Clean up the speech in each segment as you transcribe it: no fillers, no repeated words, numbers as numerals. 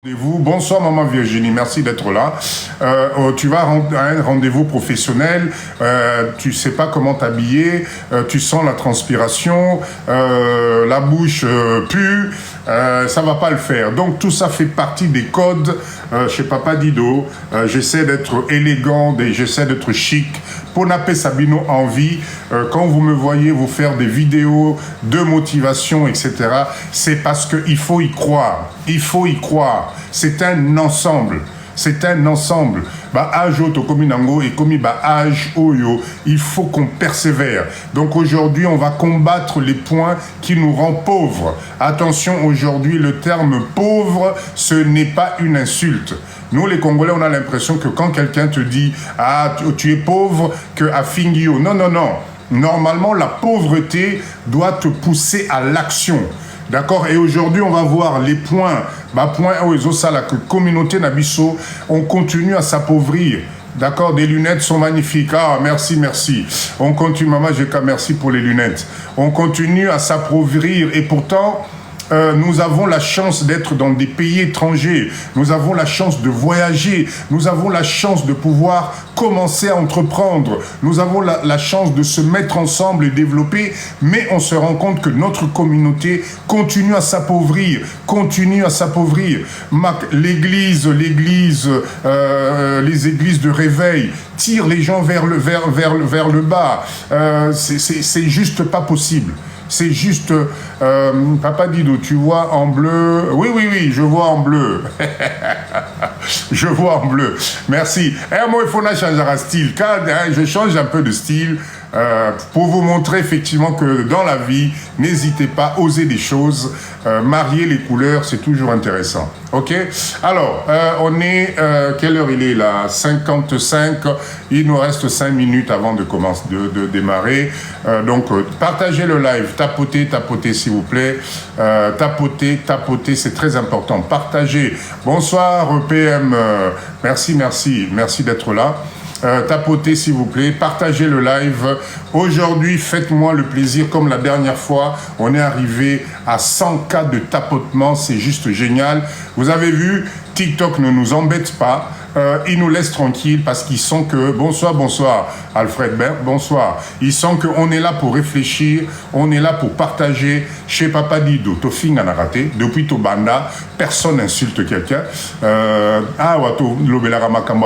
Rendez-vous. Bonsoir maman Virginie, merci d'être là. Tu vas à un rendez-vous professionnel, tu sais pas comment t'habiller, tu sens la transpiration, la bouche pue, ça va pas le faire. Donc tout ça fait partie des codes chez Papa Dido. J'essaie d'être élégant, j'essaie d'être chic. Pour Napé Sabino envie, quand vous me voyez vous faire des vidéos de motivation, etc., c'est parce qu'il faut y croire. Il faut y croire. C'est un ensemble. C'est un ensemble. Âge Otokominango et Komi âge Oyo. Il faut qu'on persévère. Donc aujourd'hui, on va combattre les points qui nous rendent pauvres. Attention, aujourd'hui, le terme pauvre, ce n'est pas une insulte. Nous, les Congolais, on a l'impression que quand quelqu'un te dit « Ah, tu es pauvre », que « Afingio ». Non, non, non. Normalement, la pauvreté doit te pousser à l'action. D'accord? Et aujourd'hui, on va voir les points. Point la communauté Nabiso, on continue à s'appauvrir. D'accord? Des lunettes sont magnifiques. Ah, merci, merci. On continue, Maman Jeka, merci pour les lunettes. On continue à s'appauvrir et pourtant... nous avons la chance d'être dans des pays étrangers, nous avons la chance de voyager, nous avons la chance de pouvoir commencer à entreprendre, nous avons la chance de se mettre ensemble et développer, mais on se rend compte que notre communauté continue à s'appauvrir, continue à s'appauvrir. L'église, les églises de réveil tirent les gens vers le bas, c'est juste pas possible. C'est juste, Papa Dido, tu vois en bleu. Oui, oui, oui, je vois en bleu. Je vois en bleu. Merci. Moi, il faut changer un style. Quand je change un peu de style, pour vous montrer effectivement que dans la vie, n'hésitez pas à oser des choses. Marier les couleurs, c'est toujours intéressant. Ok? Alors, on est... quelle heure il est là? 55. Il nous reste 5 minutes avant de commencer, de démarrer. Donc, partagez le live. Tapotez, s'il vous plaît. Tapotez, c'est très important. Partagez. Bonsoir, PM. Merci d'être là. Tapotez s'il vous plaît, partagez le live. Aujourd'hui, faites-moi le plaisir, comme la dernière fois, on est arrivé à 100 cas de tapotement, c'est juste génial. Vous avez vu, TikTok ne nous embête pas. Ils nous laissent tranquilles parce qu'ils sentent que... Bonsoir, Alfred Bert, bonsoir. Ils sentent qu'on est là pour réfléchir, on est là pour partager. Chez Papa Dido, Tofing en a raté. Depuis Tobanda, personne n'insulte quelqu'un.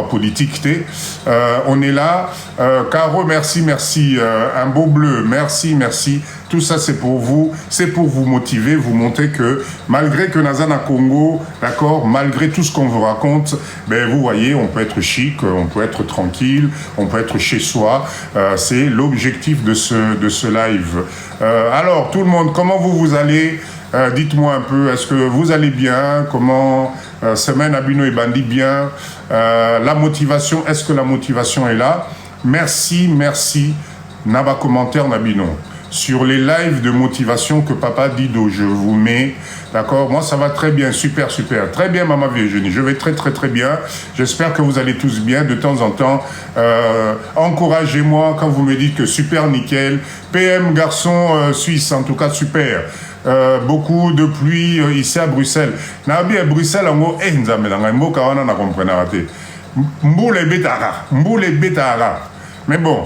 Politique. On est là. Caro, merci. Un beau bleu, merci. Tout ça, c'est pour vous motiver, vous montrer que malgré que Nazana Congo, d'accord, malgré tout ce qu'on vous raconte, ben vous voyez, on peut être chic, on peut être tranquille, on peut être chez soi. C'est l'objectif de ce live. Alors, tout le monde, comment vous allez? Dites-moi un peu, est-ce que vous allez bien? Comment semaine Abino et Bandi bien? La motivation, est-ce que la motivation est là? Merci. Naba commentaire Nabino. Sur les lives de motivation que Papa Dido, je vous mets, d'accord? Moi, ça va très bien, super. Très bien, Maman Virginie, je vais très bien. J'espère que vous allez tous bien. De temps en temps, encouragez-moi quand vous me dites que super, nickel. PM, garçon suisse, en tout cas, super. Beaucoup de pluie ici à Bruxelles. Nabi à Bruxelles, on va Mboule betara. Mais bon,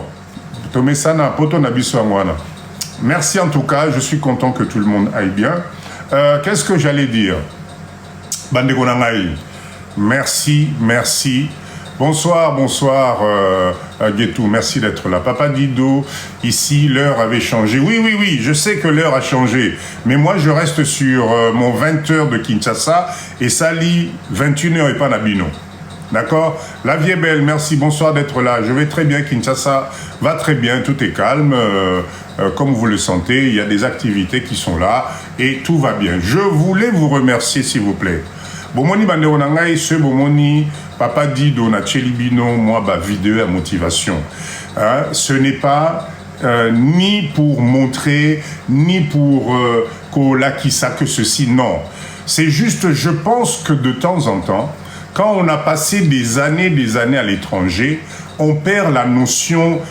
Tomesana, poto nabiso angwana. Merci en tout cas, je suis content que tout le monde aille bien. Qu'est-ce que j'allais dire? Bandeko Nangaï, merci. Bonsoir, Guetou, merci d'être là. Papa Dido, ici, l'heure avait changé. Oui, je sais que l'heure a changé. Mais moi, je reste sur mon 20h de Kinshasa et ça lit 21h et pas Nabino. D'accord? La vie est belle, merci, bonsoir d'être là. Je vais très bien, Kinshasa va très bien, tout est calme. Comme vous le sentez, il y a des activités qui sont là et tout va bien. Je voulais vous remercier, s'il vous plaît. Bomoni Bandero Nangai, ce Bomoni, Papa Dido, na Chelibino, moi, vidéo à motivation. Ce n'est pas ni pour montrer, ni pour Kolakisa que ceci, non. C'est juste, je pense que de temps en temps, quand on a passé des années à l'étranger, on perd la notion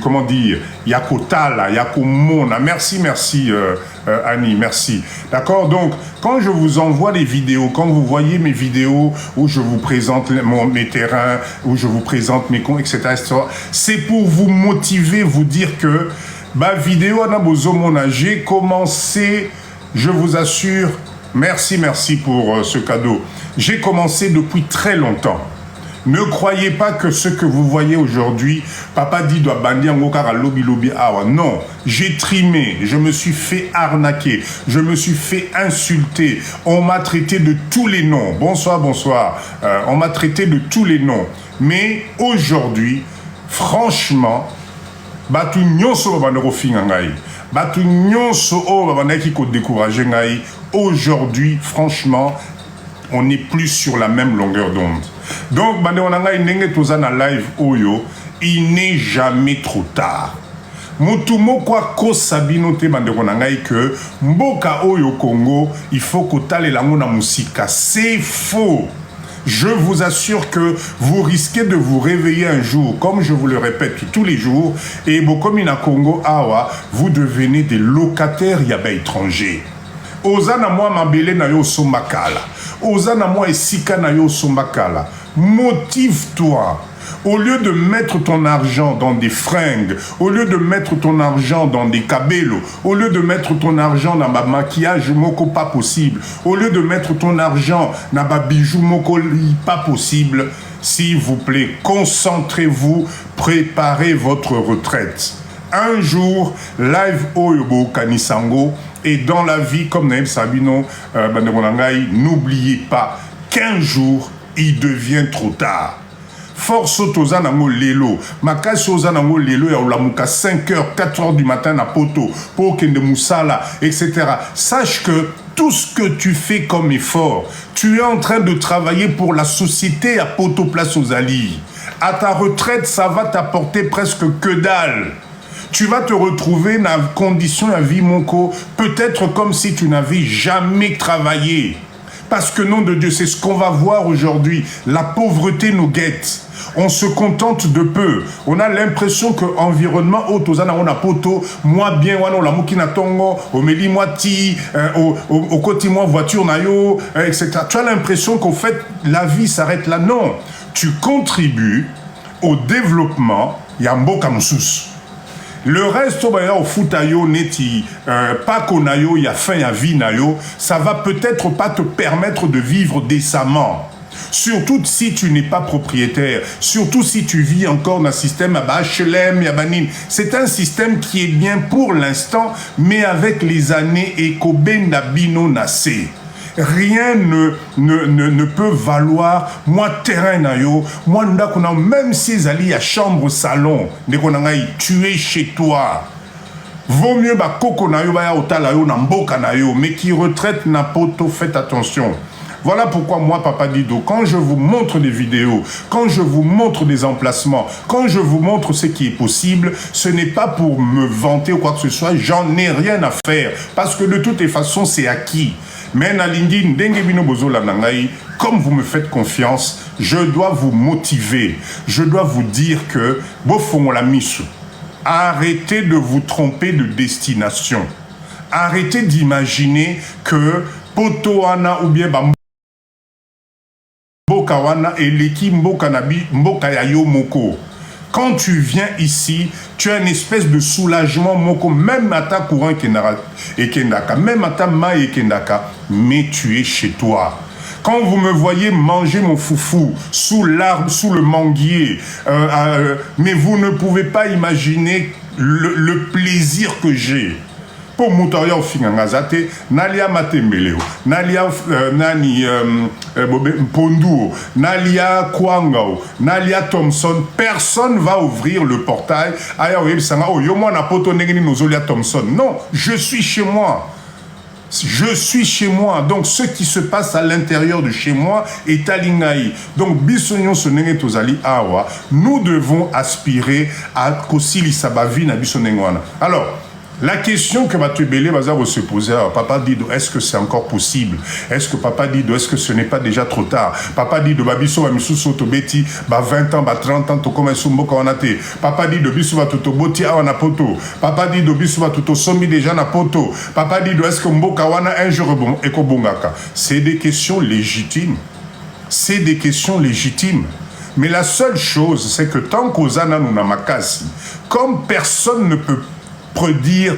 comment dire, Yakotala, Yakomona. Merci, Annie, merci. D'accord? Donc, quand je vous envoie des vidéos, quand vous voyez mes vidéos où je vous présente mes terrains, où je vous présente mes comptes, etc., c'est pour vous motiver, vous dire que ma vidéo, j'ai commencé, je vous assure, merci pour ce cadeau. J'ai commencé depuis très longtemps. Ne croyez pas que ce que vous voyez aujourd'hui, papa dit doit bandir ngokara lobby awa. Non, j'ai trimé, je me suis fait arnaquer, je me suis fait insulter. On m'a traité de tous les noms. Bonsoir. On m'a traité de tous les noms. Mais aujourd'hui, franchement, batu nyonso babandeko finga ngai. Batu nyonso o babandaki ko décourager ngai. Aujourd'hui, franchement, on n'est plus sur la même longueur d'onde. Donc, live oyo, il n'est jamais trop tard. Mutumo kwa ko sabino te bandeko nangai que mboka oyo Congo, il faut que tale lango na musika. C'est faux. Je vous assure que vous risquez de vous réveiller un jour, comme je vous le répète tous les jours, et Bokomina Congo awa, vous devenez des locataires yaba étrangers. Ozana moi mabele na yo sombakala. Ozana moi esika na yo sombakala. Motive-toi. Au lieu de mettre ton argent dans des fringues, au lieu de mettre ton argent dans des cabellos, au lieu de mettre ton argent dans ma maquillage moko pas possible, au lieu de mettre ton argent dans ma bijoux moko pas possible, s'il vous plaît, concentrez-vous, préparez votre retraite. Un jour, live Oyobo Kanisango, et dans la vie, comme Naïm Sabino, n'oubliez pas qu'un jour, il devient trop tard. Force Tozanango Lelo, Makasi Ozanango Lelo, ya Olamuka 5h, 4h du matin à Poto, pour Kende Moussala, etc. Sache que tout ce que tu fais comme effort, tu es en train de travailler pour la société à Poto Place aux Alliés. À ta retraite, ça va t'apporter presque que dalle. Tu vas te retrouver dans la condition à vie, Monko, peut-être comme si tu n'avais jamais travaillé. Parce que, nom de Dieu, c'est ce qu'on va voir aujourd'hui. La pauvreté nous guette. On se contente de peu. On a l'impression que l'environnement, on a poto, moi bien, on a moukina tongo, au meli moi ti, au côté moi voiture nayo, etc. Tu as l'impression qu'au fait, la vie s'arrête là. Non. Tu contribues au développement, yambo kamsus. Le reste, au foutayo, neti, pas konayo, y a fin, y a vie nayo, ça va peut-être pas te permettre de vivre décemment. Surtout si tu n'es pas propriétaire, surtout si tu vis encore dans un système à HLM, Yabanine. C'est un système qui est bien pour l'instant, mais avec les années, Ekoben Nabino Nassé. Rien ne peut valoir moi terrain nayo moi ndakuna même si ali à chambre salon ndekonangai tu es chez toi. Vaut mieux ba koko nayo ba ya otala yo na mboka nayo mais qui retraite na poto, faites attention. Voilà pourquoi moi, Papa Dido, quand je vous montre des vidéos, quand je vous montre des emplacements, quand je vous montre ce qui est possible, ce n'est pas pour me vanter ou quoi que ce soit, j'en ai rien à faire. Parce que de toutes les façons, c'est acquis. Mais Nalingi, comme vous me faites confiance, je dois vous motiver. Je dois vous dire que, arrêtez de vous tromper de destination. Arrêtez d'imaginer que Potoana ou bien Mbokawana et l'équipe Mbokayayo Moko. Quand tu viens ici, tu as une espèce de soulagement, Moko, même à ta courant et Kendaka, même à ta maille et Kendaka, mais tu es chez toi. Quand vous me voyez manger mon foufou sous l'arbre, sous le manguier, mais vous ne pouvez pas imaginer le plaisir que j'ai. Pour Moutaria au Fingangazate, Nalia Matembeleo, Nalia Nani Ponduo, Nalia Kwangao, Nalia Thompson, personne va ouvrir le portail. Aya Web Sanga, oh, yo moi na poto negeni nozolia Thompson. Non, je suis chez moi. Je suis chez moi. Donc, ce qui se passe à l'intérieur de chez moi est à l'Ingaï. Donc, Bissonyon Sonenge Tozali Awa, nous devons aspirer à Kosili Sabavi na Bissonengwana. Alors, La question que Matubele va se poser, Papa Dido, est-ce que c'est encore possible? Est-ce que Papa Dido, est-ce que ce n'est pas déjà trop tard? Papa Dido, Babiso, Bamisu, Tobeti, 20 ans, 30 ans, Tokoma Sumboka Wanate. Papa Dido, Bisu, Toto Boti, Awana Poto. Papa Dido, Bisu, Toto Somi déjà na Poto. Papa Dido, est-ce que Mboka Wana un jour Eko Bongaka? C'est des questions légitimes. C'est des questions légitimes. Mais la seule chose, c'est que tant qu'Ozana Nunamakasi, comme personne ne peut prédire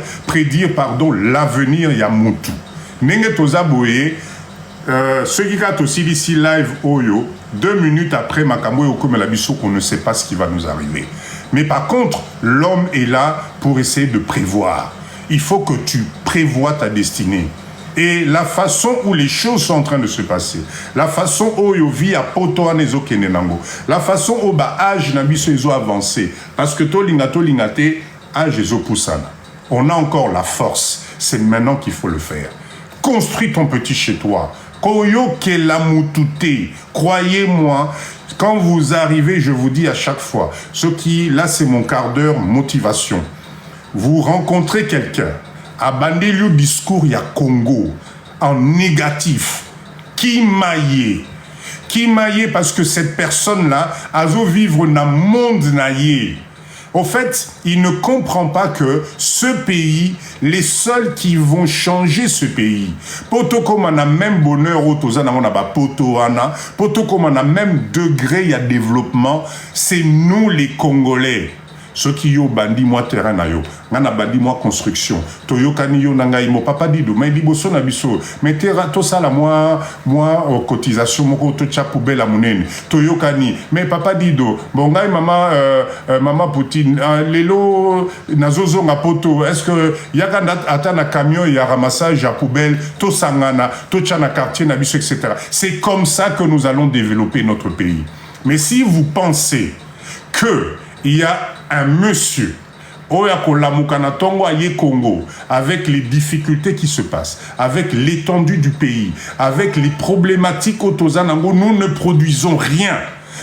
l'avenir Yamutu. Nenge Tozaboye, ceux qui ont aussi ici live Oyo, 2 minutes après Makambo Yoko Melabiso, on ne sait pas ce qui va nous arriver. Mais par contre, l'homme est là pour essayer de prévoir. Il faut que tu prévois ta destinée. Et la façon où les choses sont en train de se passer, la façon où yo vit à poto anezo kenenango, la façon où ba âge nabiso ezo avancé, parce que to lingate on a encore la force. C'est maintenant qu'il faut le faire. Construis ton petit chez toi. Croyez-moi, quand vous arrivez, je vous dis à chaque fois, là c'est mon quart d'heure motivation. Vous rencontrez quelqu'un, abandonnez le discours ya Congo en négatif, qui maillé parce que cette personne-là a vivre dans le monde naïe. Au fait, il ne comprend pas que ce pays, les seuls qui vont changer ce pays, poto comme on a même bonheur, poto comme on a même degré, il y a développement, c'est nous les Congolais. Ceux qui ont bandi moi terrain na yo, ngana bandi moi construction. Toyo kaniyo nangai mo papa dido, mais liboso na biso. Mais terrain to sala moi cotisation moko to cha poubelle à monene. Toyo kani, mais papa dido, bon ngai maman Poutine, lelo nazozo nga poto. Est-ce que yakanda atana camion ya ramassage à poubelle, to sangana, to cha na quartier na biso etc. C'est comme ça que nous allons développer notre pays. Mais si vous pensez que il y a un monsieur Congo, avec les difficultés qui se passent, avec l'étendue du pays, avec les problématiques autosanango, nous ne produisons rien.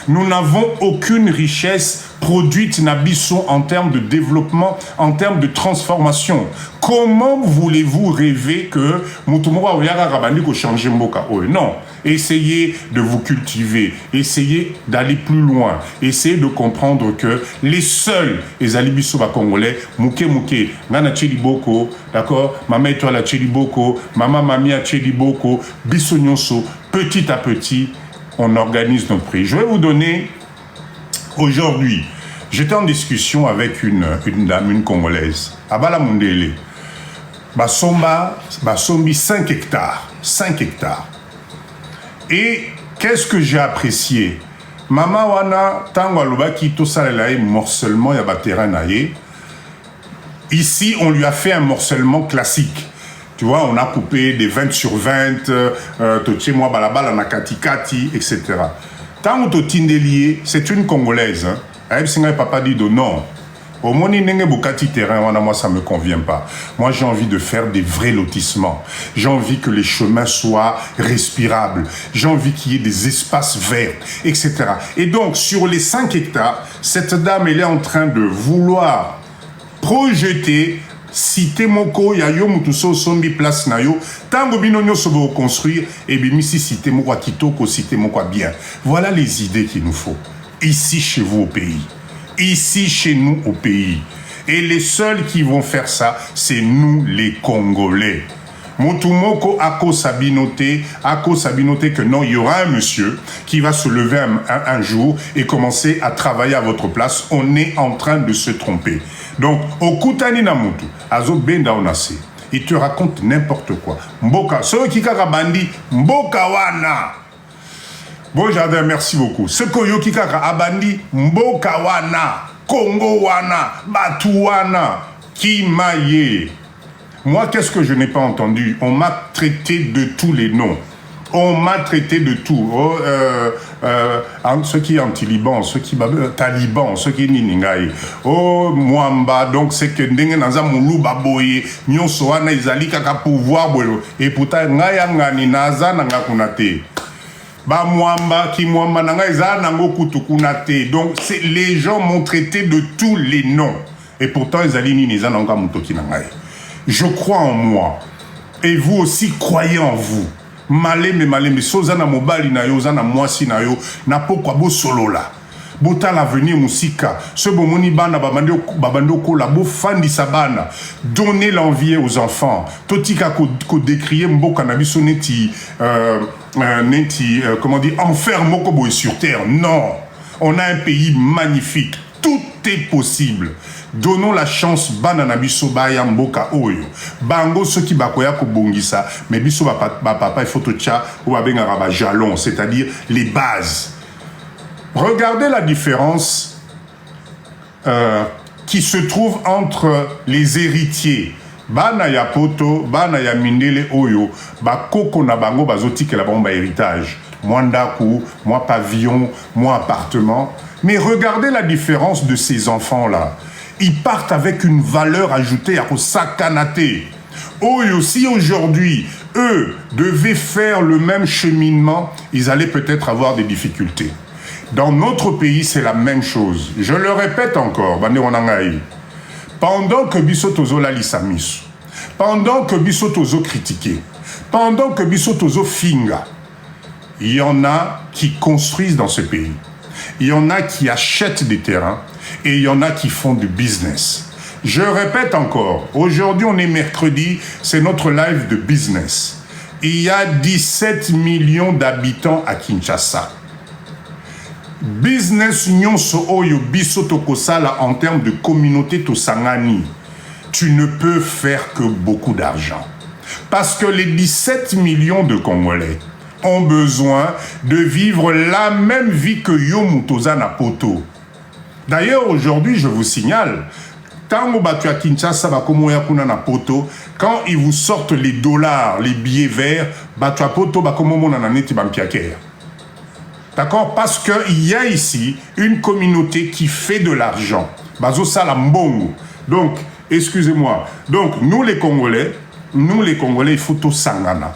Nous n'avons aucune richesse produite Nabisson en termes de développement, en termes de transformation. Comment voulez-vous rêver que Mutumura Oyara Rabani ko changer Mboka? Non. Essayez de vous cultiver, essayez d'aller plus loin, essayez de comprendre que les seuls, les alibisoba congolais, mouké, nana boko, d'accord, maman et toi la boko, maman mamia boko, bisonyonso, petit à petit, on organise notre prix. Je vais vous donner, aujourd'hui, j'étais en discussion avec une dame, une Congolaise, Abala Mundele, Basombi 5 hectares, 5 hectares. Et qu'est-ce que j'ai apprécié? Mama wana tango alobaki to salelae morcellement ya ba terrain naie. Ici, on lui a fait un morcellement classique. Tu vois, on a coupé des 20 sur 20, toche moi balabala na katikati, etc. Tango to tindelier, c'est une Congolaise. Hein? Singa papa dit non. Au moni nenge bukati terrain, moi ça me convient pas. Moi j'ai envie de faire des vrais lotissements. J'ai envie que les chemins soient respirables. J'ai envie qu'il y ait des espaces verts, etc. Et donc sur les 5 hectares, cette dame elle est en train de vouloir projeter cité moko ya yo mutuso sombi place na yo tango binonyo sobo construire et bimisi cité moko kitoko cité moko bien. Voilà les idées qu'il nous faut ici chez vous au pays. Ici, chez nous, au pays. Et les seuls qui vont faire ça, c'est nous, les Congolais. Motumoko Ako Sabinoté que non, il y aura un monsieur qui va se lever un jour et commencer à travailler à votre place. On est en train de se tromper. Donc, Okutani Namutu, Azo Benda Onase, il te raconte n'importe quoi. Mboka, ceux qui karabandi, Mboka Wana. Bon jardin, merci beaucoup. Ce que Yoki Kaka Abandi, Mboka Wana, Congo Wana, Batu Wana, Kimaye. Moi, qu'est-ce que je n'ai pas entendu? On m'a traité de tous les noms. On m'a traité de tout. Ceux qui sont anti-Liban, ceux qui talibans, ceux qui ningaï. Oh, Mwamba, donc c'est que Ndenge Naza Moulou Baboye, Nyonso Wana Izali Kaka pouvoir, et pourtant, Ngaya Ngani Naza Nangakunate. Ba Mwamba, ki Mwamba Nanga Iza Nango Kutukunate. Donc, les gens m'ont traité de tous les noms. Et pourtant, Izali Niniza Nanga Mutoki Nangaï. Je crois en moi. Et vous aussi, croyez en vous. Malé, sozana mobali na yo, zana mwasi na yo, na pokwa bo solo la. Bota l'avenir musika. Ce bomoni bana babando ko la bo fandi sabana. Donnez l'envie aux enfants. Totika ko décrier mboka na biso neti comment dire, enfer moko boy sur terre. Non. On a un pays magnifique. Tout est possible. Donnons la chance banana biso baya mboka oyo. Bango ceux qui bakoya ko bongisa, mais biso ba papa il faut tcha ou ba benga ba jalon, c'est-à-dire les bases. Regardez la différence qui se trouve entre les héritiers. Bana ya poto, bana ya mindele oyo, ba koko na bango bazotike la bomba héritage. Moi ndaku, moi pavillon, moi appartement. Mais regardez la différence de ces enfants-là. Ils partent avec une valeur ajoutée à Sakanate. Oyo, si aujourd'hui, eux, devaient faire le même cheminement, ils allaient peut-être avoir des difficultés. Dans notre pays, c'est la même chose. Je le répète encore, pendant que Bissotozo l'alisamis, pendant que Bissotozo critiqué, pendant que Bissotozo finga, il y en a qui construisent dans ce pays. Il y en a qui achètent des terrains et il y en a qui font du business. Je répète encore, aujourd'hui on est mercredi, c'est notre live de business. Il y a 17 millions d'habitants à Kinshasa. Business nyonso oyo biso tokosala en termes de communauté tosangani. Tu ne peux faire que beaucoup d'argent. Parce que les 17 millions de Congolais ont besoin de vivre la même vie que yo mutoza na poto. D'ailleurs, aujourd'hui, je vous signale, tango batu à Kinshasa bakomo ya kuna na poto, quand ils vous sortent les dollars, les billets verts, batu à poto bakomo mona na neti bampiaker. D'accord? Parce qu'il y a ici une communauté qui fait de l'argent. Bazo salambongo. Donc, excusez-moi. Donc, nous les Congolais, il faut tout sangana.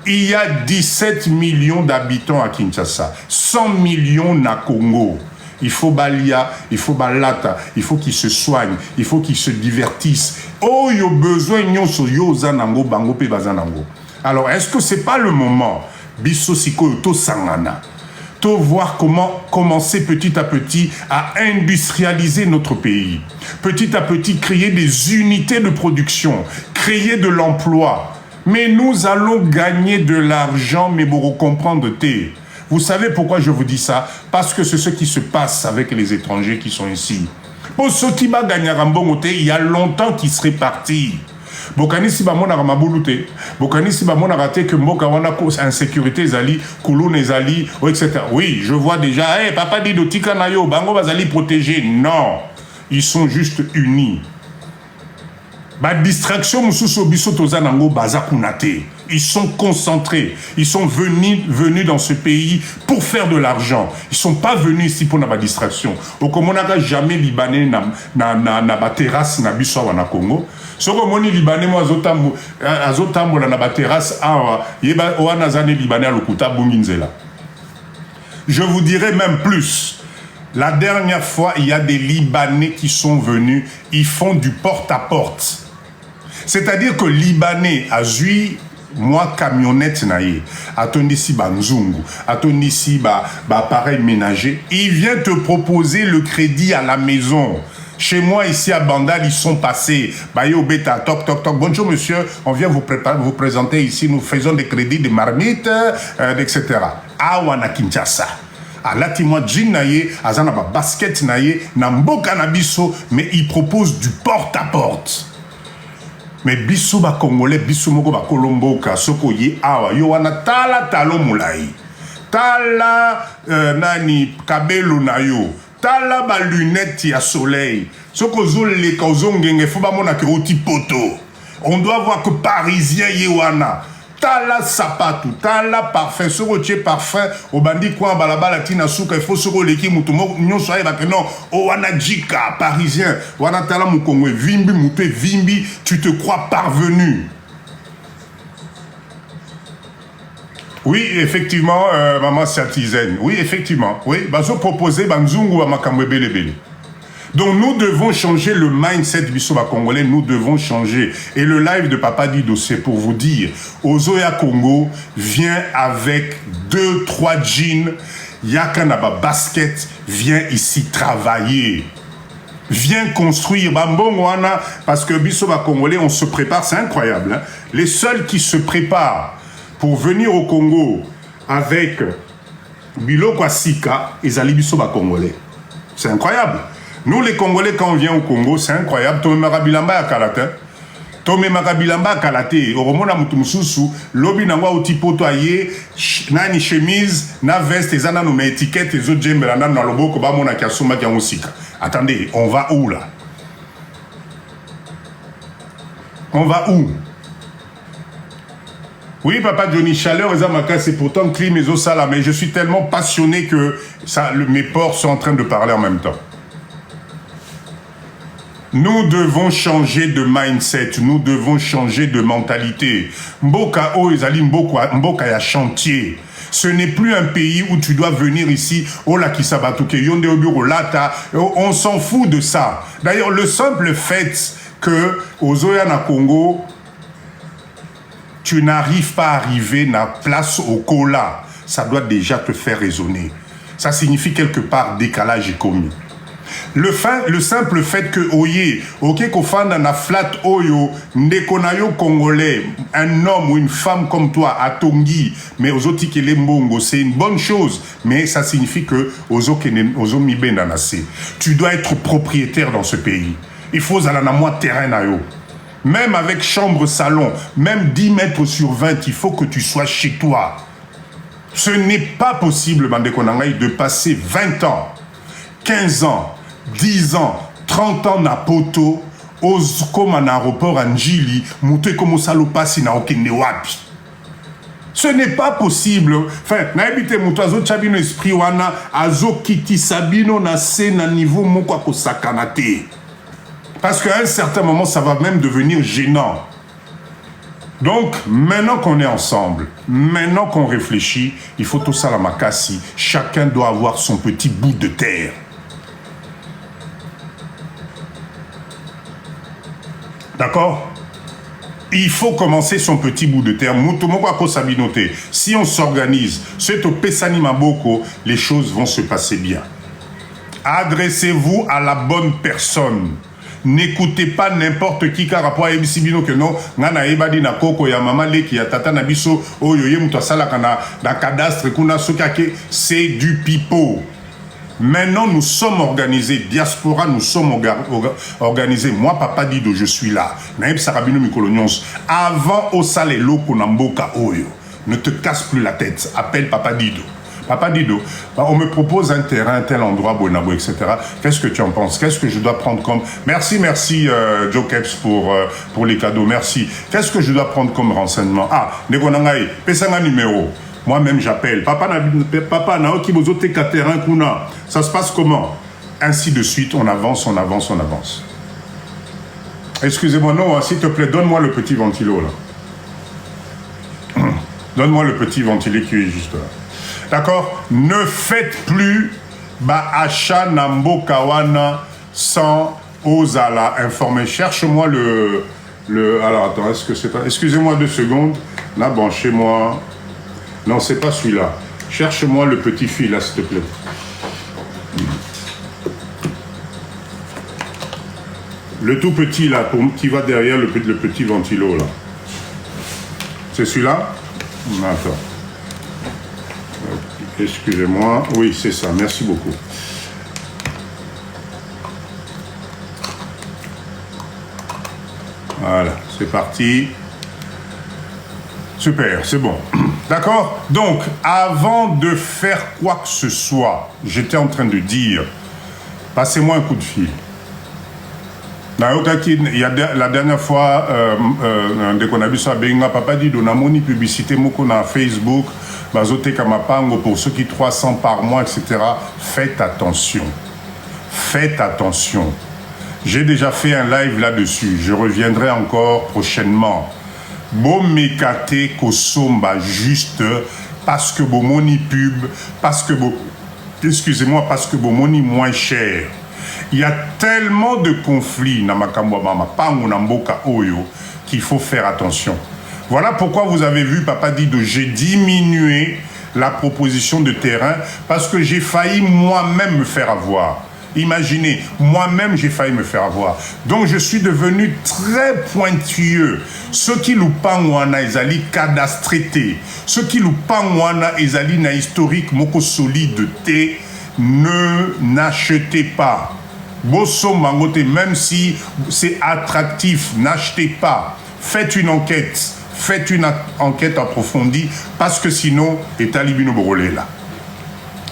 Il y a 17 millions d'habitants à Kinshasa. 100 millions na Congo. Il faut balia, il faut balata, il faut qu'ils se soignent, il faut qu'ils se divertissent. Oh, il y a besoin de zanango, bango pe bazanango. Alors, est-ce que c'est pas le moment, biso siko to sangana, de voir comment commencer petit à petit à industrialiser notre pays. Petit à petit, créer des unités de production, créer de l'emploi. Mais nous allons gagner de l'argent, mais pour comprendre, vous savez pourquoi je vous dis ça? Parce que c'est ce qui se passe avec les étrangers qui sont ici. Pour ceux qui va gagner un bon côté, il y a longtemps qu'ils seraient partis. Bokani si ba mona ramabulute, bokani si ba mona raté que mboka wana cause insécurité zali, kulune zali, etc. Oui, je vois déjà, hey, papa dit do tika na yo, bango bazali protégés. Non, ils sont juste unis. Ba distraction mususu biso tozanango bazakunate. Ils sont concentrés. Ils sont venus dans ce pays pour faire de l'argent. Ils ne sont pas venus ici pour la distraction. Au Congo, on n'a jamais Libanais na terrasse na biso na Congo. Ce que les Libanais, moi, azotambo na terrasse, yeba oana zane Libanais lokuta bunginzela. Je vous dirai même plus. La dernière fois, il y a des Libanais qui sont venus. Ils font du porte-à-porte. C'est-à-dire que Libanais a zui moi camionnette naïe, atondisi banzungu, atondisi appareil ménager, il vient te proposer le crédit à la maison. Chez moi ici à Bandal, ils sont passés. Bayo beta, toc toc toc. Bonjour monsieur, on vient vous présenter ici. Nous faisons des crédits de marmites, etc. Awana Kinshasa. Alatimo jean naïe, azana ba basket naïe, namboka nabiso, mais ils proposent du porte-à-porte. Mais biso ba Congolais, biso moko ba Kolomboka, soko ye awa, yo wana tala talo mulai. Tala nani kabelo na yo. Tala ba lunette ya soleil. Soko zol le kauzongenge faut ba mona ke oti poto. On doit voir que parisien ye wana. Tala sapatu, tala parfum, soko tche parfum, au bandi kwa balabala tina souka, il faut soko leki mutumo, nyon soye bake non, o wana jika, parisien, wana tala mukongwe, vimbi, mutwe, vimbi, tu te crois parvenu. Oui, effectivement, maman Satizen, oui, effectivement, oui, bazo proposer banzungu wa makamwe bele bele. Donc nous devons changer le mindset du Congolais, nous devons changer. Et le live de Papa Dido, c'est pour vous dire, Ozoya Congo vient avec 2-3 jeans, Yakanaba basket, vient ici travailler. Viens construire Bambongwana, parce que Bisoba Congolais, on se prépare, c'est incroyable. Hein? Les seuls qui se préparent pour venir au Congo avec Biloko Sika, ils allaient Bisoba Congolais. C'est incroyable. Nous, les Congolais, quand on vient au Congo, c'est incroyable. Tome Marabilamba à Kalate. Tome Marabilamba à Kalate. Oromona Mutumsusu, lobi nangwa utipoto aye, nani chemise, na veste, ezana no étiquette, les autres djembelana na loboko ba mona kiasuma kia musika. Attendez, on va où là? On va où? Oui, Papa Johnny, chaleur, c'est pourtant clim et sala, mais je suis tellement passionné que mes pores sont en train de parler en même temps. Nous devons changer de mindset, nous devons changer de mentalité. Mboka o ezali mboka ya chantier. Ce n'est plus un pays où tu dois venir ici, on s'en fout de ça. D'ailleurs, le simple fait que au Zoyana Congo, tu n'arrives pas à arriver à la place au Kola, ça doit déjà te faire raisonner. Ça signifie quelque part décalage commis. Le simple fait que oye, ok, kofanda na flat oyo, ndekonayo congolais, un homme ou une femme comme toi, à Tongi, mais aux autres qui les mbongo, c'est une bonne chose, mais ça signifie que ozo mibenda nase. Tu dois être propriétaire dans ce pays. Il faut aller na moi terrain na yo. Même avec chambre salon, même 10 mètres sur 20, il faut que tu sois chez toi. Ce n'est pas possible, Bandekonangaï, de passer 20 ans, 15 ans, 10 ans, 30 ans na poto, comme un aéroport en Njili, mouté comme salopasi na okende wapi. Ce n'est pas possible. Enfin, na ebite mouto azo chabino esprit wana, azo kiti sabino na se na niveau moko ko sakanate. Parce qu'à un certain moment, ça va même devenir gênant. Donc, maintenant qu'on est ensemble, maintenant qu'on réfléchit, il faut tout ça la makasi. Chacun doit avoir son petit bout de terre. D'accord? Il faut commencer son petit bout de terre. Si on s'organise, c'est au Pesani Maboko, les choses vont se passer bien. Adressez-vous à la bonne personne. N'écoutez pas n'importe qui car rapport à Ebisibino que non, nana ebadi na koko ya mama leki ya tata na biso oyo ye muto asala kana na cadastre kuna sokake, c'est du pipeau. Maintenant nous sommes organisés, diaspora nous sommes organisés. Moi Papa Dido je suis là. Naib Sarabino Mikolonyons. Avant au salé loko na mboka oyo. Ne te casse plus la tête. Appelle Papa Dido. Papa Dido, on me propose un terrain, tel endroit, Bonabo, etc. Qu'est-ce que tu en penses? Qu'est-ce que je dois prendre comme... Merci, Joe Keps pour les cadeaux, merci. Qu'est-ce que je dois prendre comme renseignement? Ah, Negonangaï, Pesanga numéro. Moi-même, j'appelle. Papa, Naoki Bozote Katerin Kuna. Ça se passe comment? Ainsi de suite, on avance, on avance, on avance. Excusez-moi, non, s'il te plaît, donne-moi le petit ventilo, là. Donne-moi le petit ventilo qui est juste là. D'accord? Ne faites plus achat Nambo Kawana sans Ozala informer. Cherche-moi le... Alors attends, est-ce que c'est pas... Excusez-moi 2 secondes. Là, branchez-moi. Non, c'est pas celui-là. Cherche-moi le petit fil, là, s'il te plaît. Le tout petit, là, qui va derrière le petit ventilo, là. C'est celui-là? Attends. Excusez-moi. Oui, c'est ça. Merci beaucoup. Voilà, c'est parti. Super, c'est bon. D'accord? Donc, avant de faire quoi que ce soit, j'étais en train de dire, passez-moi un coup de fil. Il y a la dernière fois, dès qu'on a vu ça, Papa dit, on a moni publicité, moko na Facebook, bazote kamapango pour ceux qui 300 par mois, etc. Faites attention. Faites attention. J'ai déjà fait un live là-dessus. Je reviendrai encore prochainement. Bon mekate kosomba juste parce que bomoni pub, parce que excusez-moi, parce que bomoni moins cher. Il y a tellement de conflits qu'il faut faire attention. Voilà pourquoi vous avez vu, Papa Dido, j'ai diminué la proposition de terrain parce que j'ai failli moi-même me faire avoir. Imaginez, moi-même j'ai failli me faire avoir. Donc je suis devenu très pointilleux. Ceux qui loupangwana ezali cadastrité, ceux qui loupangwana ezali na historique moko solide te, n'achetez pas. Bosso mangote, même si c'est attractif, n'achetez pas. Faites une enquête. Faites une enquête approfondie parce que sinon, Etalibino Borolé là.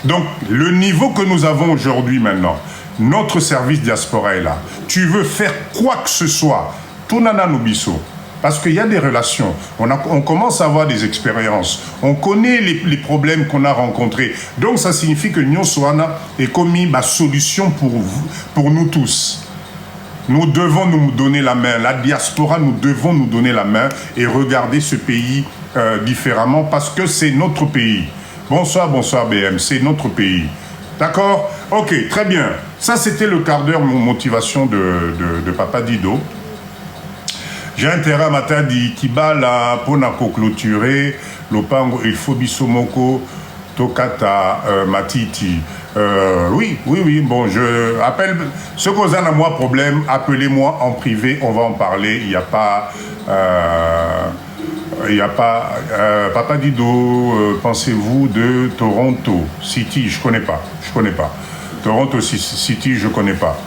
Donc, le niveau que nous avons aujourd'hui maintenant, notre service diaspora est là. Tu veux faire quoi que ce soit, tout nana nubiso. Parce qu'il y a des relations. On commence à avoir des expériences. On connaît les problèmes qu'on a rencontrés. Donc, ça signifie que Nyon Soana est commis ma solution pour nous tous. Nous devons nous donner la main. La diaspora, nous devons nous donner la main et regarder ce pays différemment parce que c'est notre pays. Bonsoir, bonsoir BM, c'est notre pays. D'accord? Ok, très bien. Ça, c'était le quart d'heure motivation de Papa Dido. J'ai intérêt à matin dit Kibala pour clôturer Lopango, il faut Bisomoko, Tokata, Matiti. Oui, bon, je appelle, ceux qui ont à moi problème, appelez-moi en privé, on va en parler, il n'y a pas, Papa Dido, pensez-vous de Toronto City, je connais pas, Toronto City, je connais pas.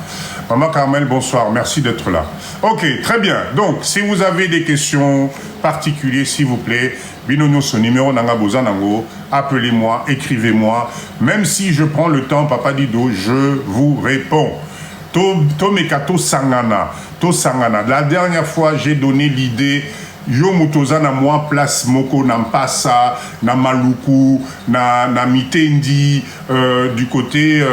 Maman Carmel, bonsoir, merci d'être là. Ok, très bien. Donc, si vous avez des questions particulières, s'il vous plaît, Binono, son numéro Nanga Bozanango, appelez-moi, écrivez-moi. Même si je prends le temps, Papa Dido, je vous réponds. Tomekato Sangana. La dernière fois, j'ai donné l'idée. Yo mutoza na moi place moko na Mpasa, na Maluku, na Mitendi, du côté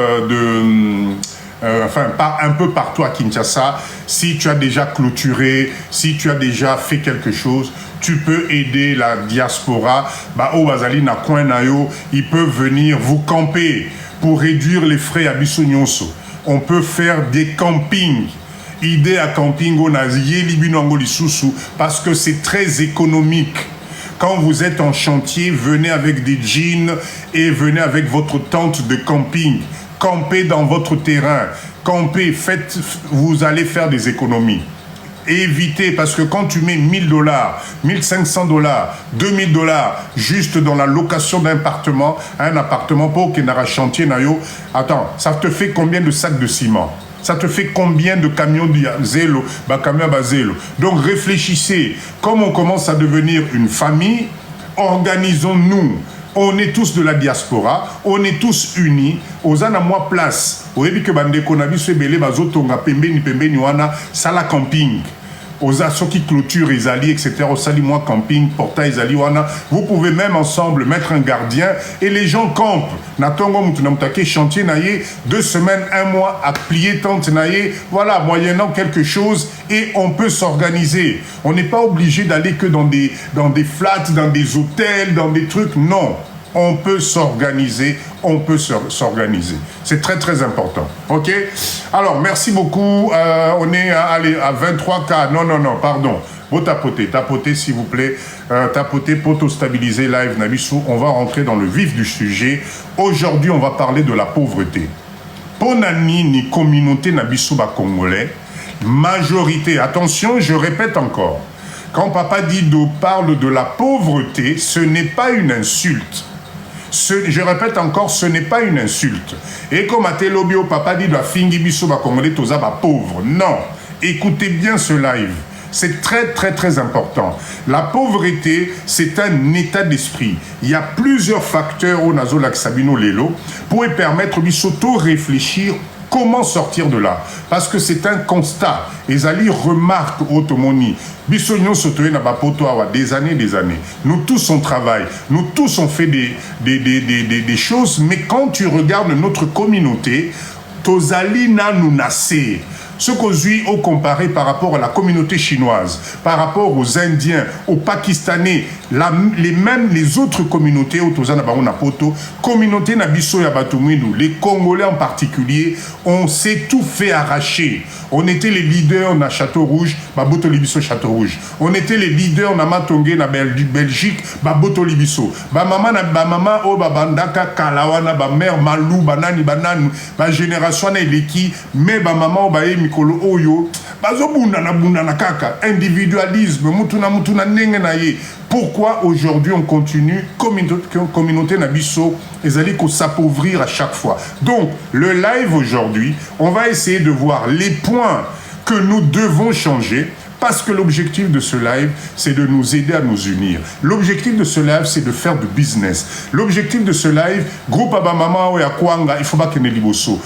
enfin, un peu partout à Kinshasa. Si tu as déjà clôturé, si tu as déjà fait quelque chose, tu peux aider la diaspora. Bah, au Bazali na coin na yo, ils peuvent venir vous camper pour réduire les frais à Bissonyonso. On peut faire des campings. Idée à camping au Nazié, Libinongo Lisusu, parce que c'est très économique. Quand vous êtes en chantier, venez avec des jeans et venez avec votre tente de camping. Campez dans votre terrain. Campez, vous allez faire des économies. Évitez, parce que quand tu mets $1000, $1500, $2000 juste dans la location d'un appartement pour qu'il y ait un chantier, attends, ça te fait combien de sacs de ciment? Ça te fait combien de camions de zélo, camions à zélo? Donc réfléchissez. Comme on commence à devenir une famille, organisons-nous. On est tous de la diaspora, on est tous unis. Ozana moi place. Oyebi que bande konabi se belé bazotonga pembeni wana sala camping. Oza soki clôture ezali etc. Osali moi camping portail ezali wana. Vous pouvez même ensemble mettre un gardien et les gens campent. Natongo mutuna mutake chantier naye 2 semaines, 1 mois à plier tente naye. Voilà, moyennant quelque chose et on peut s'organiser. On n'est pas obligé d'aller que dans des flats, dans des hôtels, dans des trucs. Non. On peut s'organiser, C'est très, très important. OK? Alors, merci beaucoup. On est à 23K. Non, pardon. Vous tapotez, s'il vous plaît. Tapotez, poto stabiliser live, Nabissou. On va rentrer dans le vif du sujet. Aujourd'hui, on va parler de la pauvreté. Ponani ni communauté Nabissou ba congolais. Majorité. Attention, je répète encore. Quand Papa Dido parle de la pauvreté, ce n'est pas une insulte. Je répète encore, ce n'est pas une insulte. Et comme à Telobio, Papa Dido a fingi biso ba congolais toza ba pauvre. Non. Écoutez bien ce live. C'est très, très, très important. La pauvreté, c'est un état d'esprit. Il y a plusieurs facteurs au Nazolak Sabino Lelo pour permettre de s'auto-réfléchir comment sortir de là. Parce que c'est un constat. Ezali remarque Otomoni. Bissognon Sotoé n'a pas poto des années. Nous tous on travaille. Nous tous on fait des choses. Mais quand tu regardes notre communauté, Tozali na nous nassé. Ce qu'aujourd'hui, au comparé par rapport à la communauté chinoise, par rapport aux Indiens, aux Pakistanais, les autres communautés, communauté Nabiso Yabatuminu, les Congolais en particulier, on s'est tout fait arracher. On était les leaders dans Château Rouge, Baboto Libiso Château Rouge. On était les leaders dans Matongé, dans Belgique, Baboto Libiso. Maman, oh, Babandaka, Kalawana, ba mère Malou, Banani, Banani, ba génération Eleki, mais maman, ba Mikolo Oyo, Bazobunda na bunda na kaka, individualisme, mutuna nenge na ye. Pourquoi aujourd'hui on continue, communauté Nabiso, et allez s'appauvrir à chaque fois. Donc, le live aujourd'hui, on va essayer de voir les points que nous devons changer, parce que l'objectif de ce live, c'est de nous aider à nous unir. L'objectif de ce live, c'est de faire du business. L'objectif de ce live, groupe Abamama ou Yakwanga, il faut pas qu'il y ait liboso.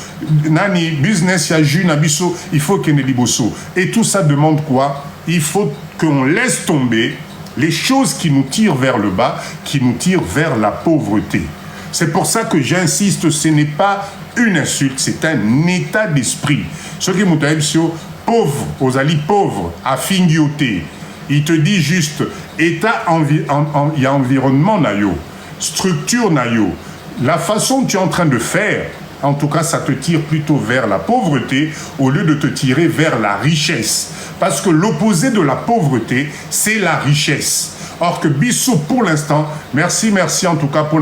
Nani, business, ya June, Abisso, il faut qu'il y ait liboso. Et tout ça demande quoi? Il faut qu'on laisse tomber les choses qui nous tirent vers le bas, qui nous tirent vers la pauvreté. C'est pour ça que j'insiste, ce n'est pas une insulte, c'est un état d'esprit. Ce qui m'ont pauvre, aux alliés pauvres, à fingioté. Il te dit juste, état, il y a environnement, nayo, structure, nayo. La façon que tu es en train de faire, en tout cas, ça te tire plutôt vers la pauvreté au lieu de te tirer vers la richesse. Parce que l'opposé de la pauvreté, c'est la richesse. Or que Bissou, pour l'instant, merci en tout cas pour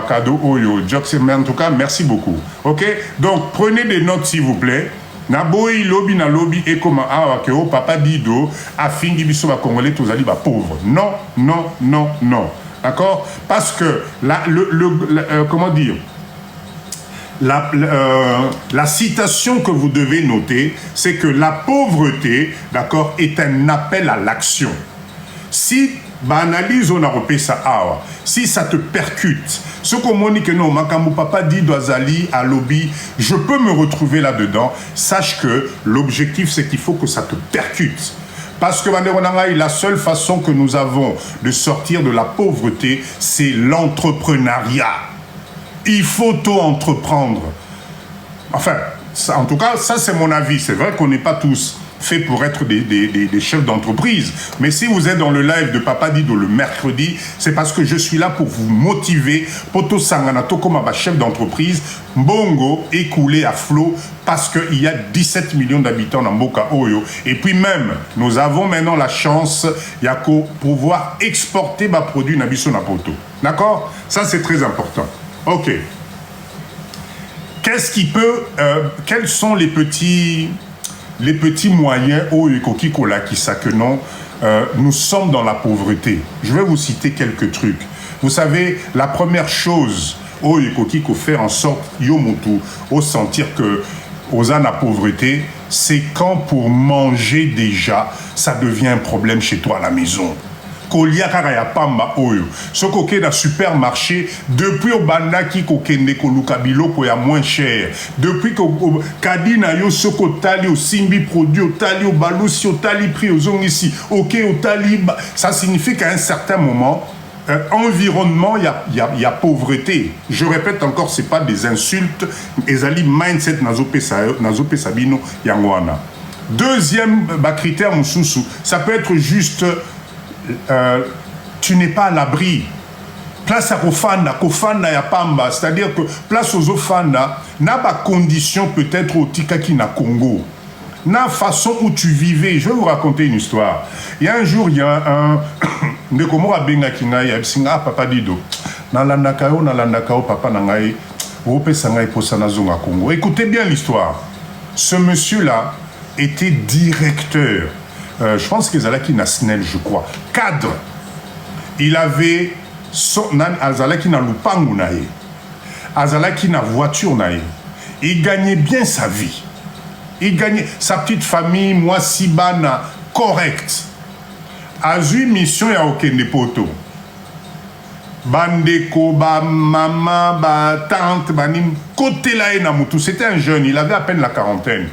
cadeau Oyo. En tout cas, merci beaucoup. Ok? Donc, prenez des notes s'il vous plaît. Naboyi lobby na lobby et comment papa dido a fingi biso ba congolais tous ali ba pauvre. Non, non, non, non. D'accord? Parce que comment dire? La citation que vous devez noter, c'est que la pauvreté, d'accord, est un appel à l'action. Si analyse on a repéré ça, si ça te percute, ce qu'on dit que non, Makamou papa dit Doazali à lobby, je peux me retrouver là-dedans, sache que l'objectif c'est qu'il faut que ça te percute. Parce que la seule façon que nous avons de sortir de la pauvreté, c'est l'entrepreneuriat. Il faut tout entreprendre. Enfin, ça, en tout cas, ça c'est mon avis. C'est vrai qu'on n'est pas tous faits pour être des chefs d'entreprise. Mais si vous êtes dans le live de Papa Dido le mercredi, c'est parce que je suis là pour vous motiver. Poto Sanganato comme un chef d'entreprise, Mbongo écoulé à flot parce qu'il y a 17 millions d'habitants dans Mboka Oyo. Et puis même, nous avons maintenant la chance de pouvoir exporter ma produit Nabiso Napoto. D'accord? Ça c'est très important. Ok. Qu'est-ce qui peut... quels sont les petits moyens que non, nous sommes dans la pauvreté. Je vais vous citer quelques trucs. Vous savez, la première chose qu'il faut faire en sorte yomutu au sentir que aux la pauvreté, c'est quand pour manger déjà, ça devient un problème chez toi à la maison. Kolia karaya pamba oyo. Ce coquet dans supermarché, depuis au bandaki kokende koluka biloko ya moins cher. Depuis que kadina yo soko tali au simbi produit au tali au balusi au tali prix aux ongles ici. Ok au tali, ça signifie qu'à un certain moment, environnement, il y a pauvreté. Je répète encore, c'est pas des insultes. Ezali mindset nazope sabino yangwana. Deuxième critère mususu, ça peut être juste tu n'es pas à l'abri. Place à Kofanda ya Pamba, c'est-à-dire que place aux Ofanda, n'a pas condition peut-être au Tikaki na Congo. Na façon où tu vivais. Je vais vous raconter une histoire. Il y a un jour, il y a un Ndekomora Benga Kinga ya Singa Papa Dido. Nalandakao papa nangai. Ope sangai posana zonga Congo. Écoutez bien l'histoire. Ce monsieur-là était directeur. Je pense que Zalaki Nasnel, je crois. Cadre. Il avait Azalaki na lupangu nae. Azalaki na voiture nae. Il gagnait bien sa vie. Il gagnait sa petite famille, moi Sibana, correct. Azu mission ya okende poto. Bandeko, ba maman, ba tante, banim, côté là na mutu. C'était un jeune, il avait à peine la quarantaine.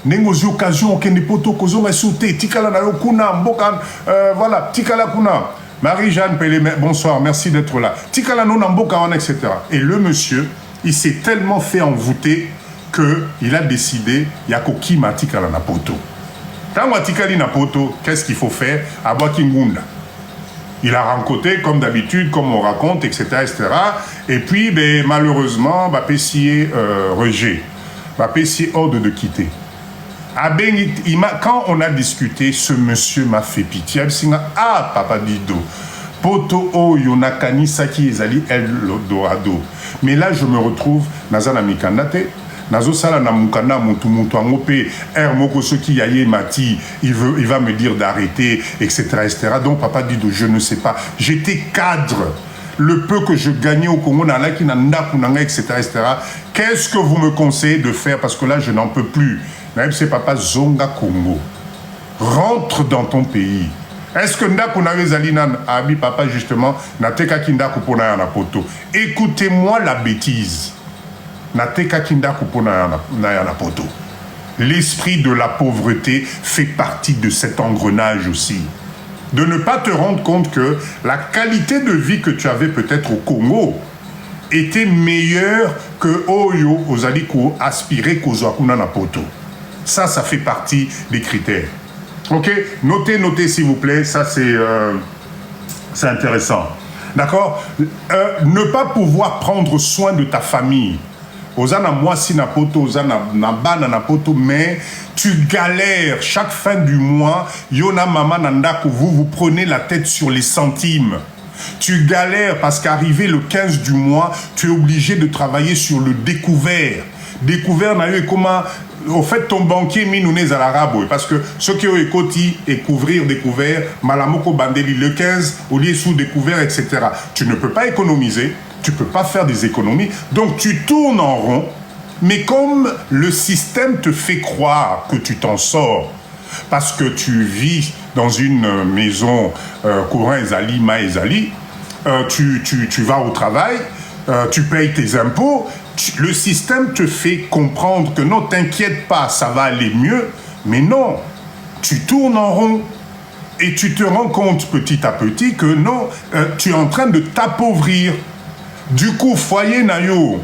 Nengozi occasion okende poto kozonga sauté tikala na yokuna mboka voilà tikala kuna Marie-Jeanne Pelé, bonsoir, merci d'être là. Tikala no na mboka wana etc. Et le monsieur, il s'est tellement fait envoûter qu'il a décidé, il y a Koki Matikala Napoto. Quand Matikali Napoto, qu'est-ce qu'il faut faire? Abwa Kingunda. Il a rencontré, comme d'habitude, comme on raconte, etc., etc. Et puis, ben, malheureusement, Pessier rejet. Pessier ordre de quitter. Quand on a discuté, ce monsieur m'a fait pitié. Ah, Papa Dido, Poto o yonakani saki ezali Eldorado. Mais là, je me retrouve Nazana Mikandate. Nazo sala na mukana mutu angope moko soki yaye mati il va me dire d'arrêter, etc., etc. Donc Papa Dido, je ne sais pas, j'étais cadre, le peu que je gagnais au Congo etc., etc. Qu'est-ce que vous me conseillez de faire? Parce que là je n'en peux plus. C'est Papa Zonga Congo, rentre dans ton pays. Est-ce que Ndaku Zalinan Abi Papa justement Nateka Kindaku Pona Poto? Écoutez-moi la bêtise. L'esprit de la pauvreté fait partie de cet engrenage aussi. De ne pas te rendre compte que la qualité de vie que tu avais peut-être au Congo était meilleure que Oyo Ozaliko aspiré Kozakuna Napoto. Ça fait partie des critères. Ok? Notez s'il vous plaît, ça c'est intéressant. D'accord? Ne pas pouvoir prendre soin de ta famille. Ozana moisi na poto, ozana na bana na poto, mais tu galères chaque fin du mois. Yona mama nandako, vous prenez la tête sur les centimes. Tu galères parce qu'arrivé le 15 du mois, tu es obligé de travailler sur le découvert. Découvert n'a eu comment. Au fait, ton banquier minounez à l'arabe, parce que ceux qui ont écouté et couvrir découvert, malamoko bandeli le 15, au lieu sous découvert, etc. Tu ne peux pas économiser. Tu ne peux pas faire des économies, donc tu tournes en rond, mais comme le système te fait croire que tu t'en sors, parce que tu vis dans une maison courant Ezali, Ma Ezali, tu vas au travail, tu payes tes impôts, le système te fait comprendre que non, t'inquiète pas, ça va aller mieux, mais non, tu tournes en rond. Et tu te rends compte petit à petit que non, tu es en train de t'appauvrir. Du coup, foyer nayo,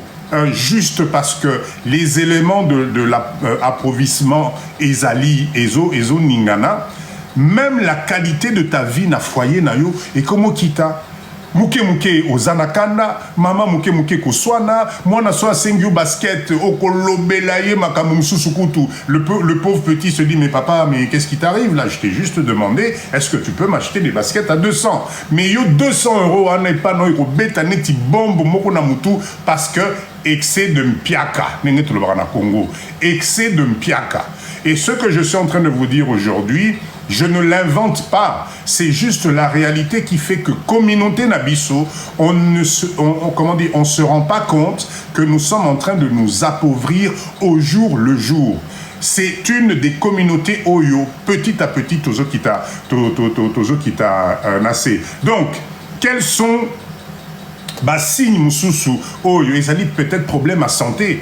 juste parce que les éléments de l'approvisionnement Ezali, Ezo Ningana, même la qualité de ta vie na foyer nayo, et comment kita? Muke ozanakanda, mama muke koswana, mwana soa sengyu basket, okolobelaye makamumsusukutu. Le pauvre petit se dit, mais papa, mais qu'est-ce qui t'arrive là? Je t'ai juste demandé, est-ce que tu peux m'acheter des baskets à 200? Mais yo 200 euros, on n'est pas non, il faut bétaner ti bombe moko na mutu, parce que excès de mpiaka, nenge to le na Congo, excès de mpiaka. Et ce que je suis en train de vous dire aujourd'hui, je ne l'invente pas, c'est juste la réalité qui fait que communauté Nabiso, on ne se rend pas compte que nous sommes en train de nous appauvrir au jour le jour. C'est une des communautés Oyo, petit à petit, Tozo Kita Nassé. Donc, quels sont signes Moussousou Oyo? Ils ont dit peut-être problème à santé.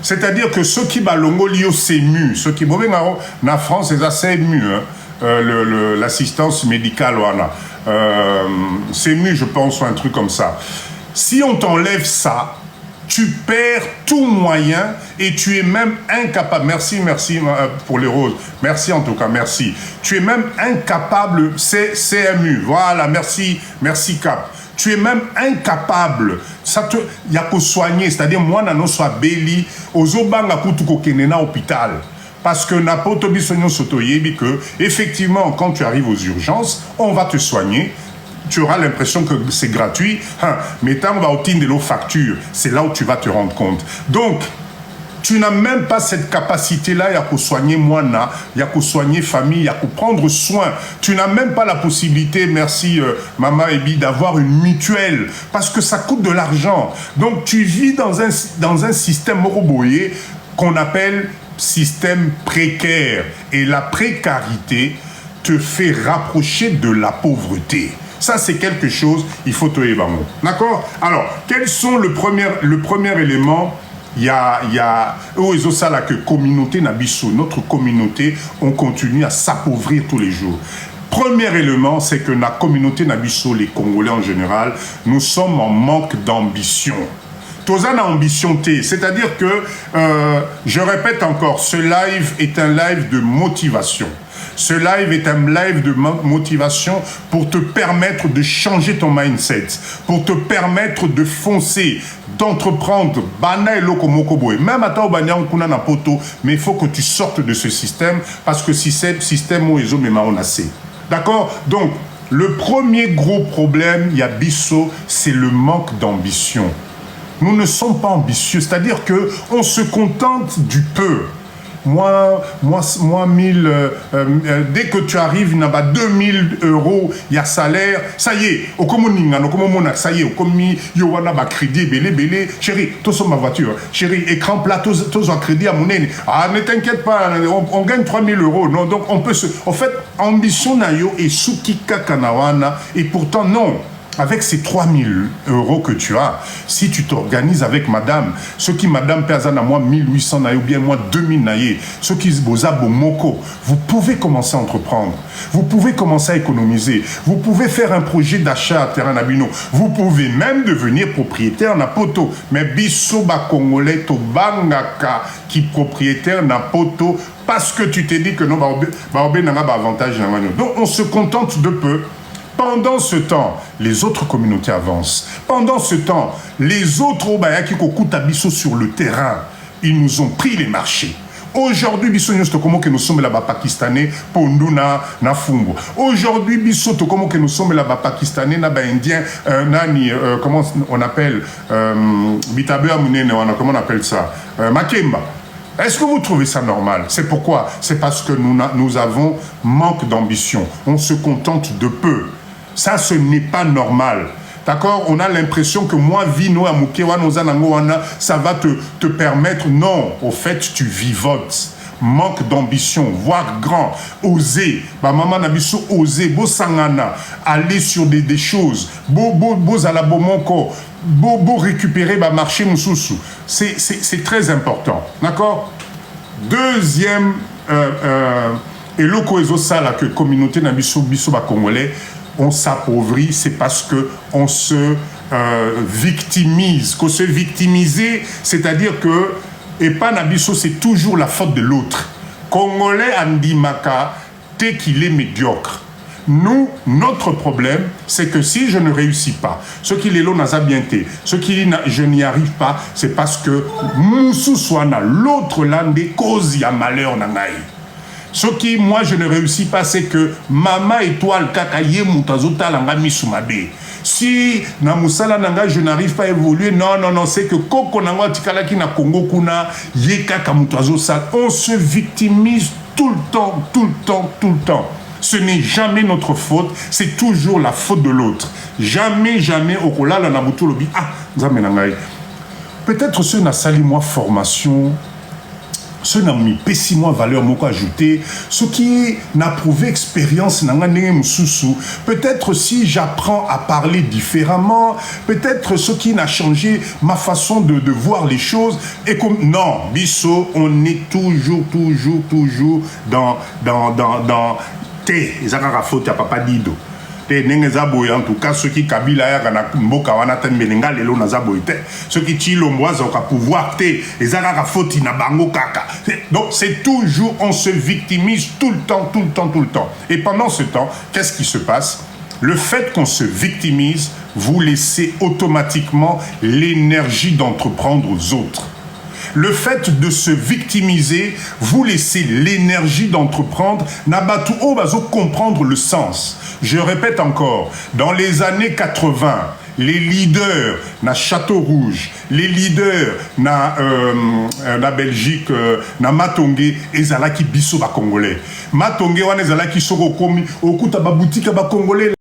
C'est-à-dire que ceux qui balongo lio SEMU, ceux qui mauvais na France, c'est assez SEMU, l'assistance médicale, voilà. SEMU, je pense, ou un truc comme ça. Si on t'enlève ça, tu perds tout moyen et tu es même incapable. Merci pour les roses. Merci en tout cas, merci. Tu es même incapable, c'est CMU, voilà, merci Cap. Tu es même incapable. Il y a qu'à soigner, c'est-à-dire moi, non soit béli, aux obanga kutuko kenena hôpital. Parce que n'importe que effectivement, quand tu arrives aux urgences, on va te soigner. Tu auras l'impression que c'est gratuit. Mais tant on va obtenir de l'eau facture, c'est là où tu vas te rendre compte. Donc, tu n'as même pas cette capacité-là, il y a qu'à soigner moina, il y a qu'à soigner famille, il y a qu'à prendre soin. Tu n'as même pas la possibilité, merci Maman Ebi, d'avoir une mutuelle, parce que ça coûte de l'argent. Donc tu vis dans un système moroboyé qu'on appelle système précaire. Et la précarité te fait rapprocher de la pauvreté. Ça, c'est quelque chose, il faut te évaluer. D'accord? Alors, quels sont le premier élément? Il y a que communauté Nabiso, notre communauté, on continue à s'appauvrir tous les jours. Premier élément, c'est que la communauté Nabiso, les Congolais en général, nous sommes en manque d'ambition. Toza na ambition T. C'est-à-dire que, je répète encore, ce live est un live de motivation. Ce live est un live de motivation pour te permettre de changer ton mindset, pour te permettre de foncer, d'entreprendre. Même à poto, mais il faut que tu sortes de ce système parce que si c'est le système où ils ont assez. D'accord? Donc, le premier gros problème, il y a Bisso, c'est le manque d'ambition. Nous ne sommes pas ambitieux, c'est-à-dire qu'on se contente du peu. Moi, 1000, dès que tu arrives, il y a 2000 €, il y a salaire, ça y est, au ça y est, au commis, il y a crédit, belé, chérie, tout sur ma voiture, chérie, écran plat, tout un crédit à mon nez. Ah, ne t'inquiète pas, on gagne 3000 €. Non, donc on peut se. En fait, ambition nayo et soukika kanawana, et pourtant, non. Avec ces 3000 € que tu as, si tu t'organises avec madame, ceux qui madame pèsent à moi 1800 naïe ou bien moi 2000 naïe, ceux qui se bosa moko, vous pouvez commencer à entreprendre, vous pouvez commencer à économiser, vous pouvez faire un projet d'achat à terrain nabino, vous pouvez même devenir propriétaire na poto, mais biso ba congolais to bangaka qui propriétaire na poto parce que tu t'es dit que non ba avantage. Donc on se contente de peu. Pendant ce temps, les autres communautés avancent. Pendant ce temps, les autres Obayaki Kokutabiso sur le terrain, ils nous ont pris les marchés. Aujourd'hui, biso nyosto comment que nous sommes là-bas pakistanais ponduna na fumbo. Aujourd'hui, biso to comment que nous sommes là-bas pakistanais na ba indien nani comment on appelle bitabe amunene comment on appelle ça makemba. Est-ce que vous trouvez ça normal? C'est pourquoi? C'est parce que nous avons manque d'ambition. On se contente de peu. Ça, ce n'est pas normal. D'accord? On a l'impression que moi, vino à Mukewa, ça va te permettre. Non, au fait, tu vivotes. Manque d'ambition, voire grand, oser. Bah, maman n'a biso oser, beau sangana, aller sur des choses, beau à la beau monko, beau récupérer, bah, marché moussoussou. C'est très important. D'accord? Deuxième, et le cohéso ça, là, que communauté n'a biso bah, congolais, on s'appauvrit, c'est parce que on se victimise. Qu'on se victimiser, c'est-à-dire que et pas Nabiso, c'est toujours la faute de l'autre. Congolais Andimaka, dès qu'il est médiocre. Nous, notre problème, c'est que si je ne réussis pas, ce qui est là, bien été, ce qui je n'y arrive pas, c'est parce que Moussou Swana, l'autre landé, cause y a malheur nangaï. Ce qui, moi, je ne réussis pas, c'est que maman étoile kakaye moutazota langa misumabe. Si na musala nanga je n'arrive pas à évoluer, non, c'est que koko nanga tikala ki na Congo kuna yeka kamutazo sal. On se victimise tout le temps. Ce n'est jamais notre faute, c'est toujours la faute de l'autre. Jamais okola la nabutu lobi nzambe nangai. Peut-être ceux n'a sali moi formation. Ceux qui n'ont mis moins valeur moko ajoutée, ceux qui n'ont prouvé expérience, peut-être si j'apprends à parler différemment, peut-être ceux qui n'ont changé ma façon de voir les choses, et comme non, biso, on est toujours dans ils ont faute à papa dido. En tout cas, ceux qui kabila ya kana mboka wana tembelenga lelo na zaboite ceux qui chilomboise au pouvoir té ezaka faute na bango kaka. Donc c'est toujours on se victimise tout le temps. Et pendant ce temps, qu'est-ce qui se passe? Le fait qu'on se victimise, vous laissez automatiquement l'énergie d'entreprendre aux autres. Le fait de se victimiser, vous laissez l'énergie d'entreprendre, n'abatu obazo comprendre le sens. Je répète encore, dans les années 80, les leaders na Château Rouge, les leaders na Belgique, na Matongé, ezalaki biso ba Congolais. Matongé wana ezalaki soko komi okuta ba boutique ba Congolais.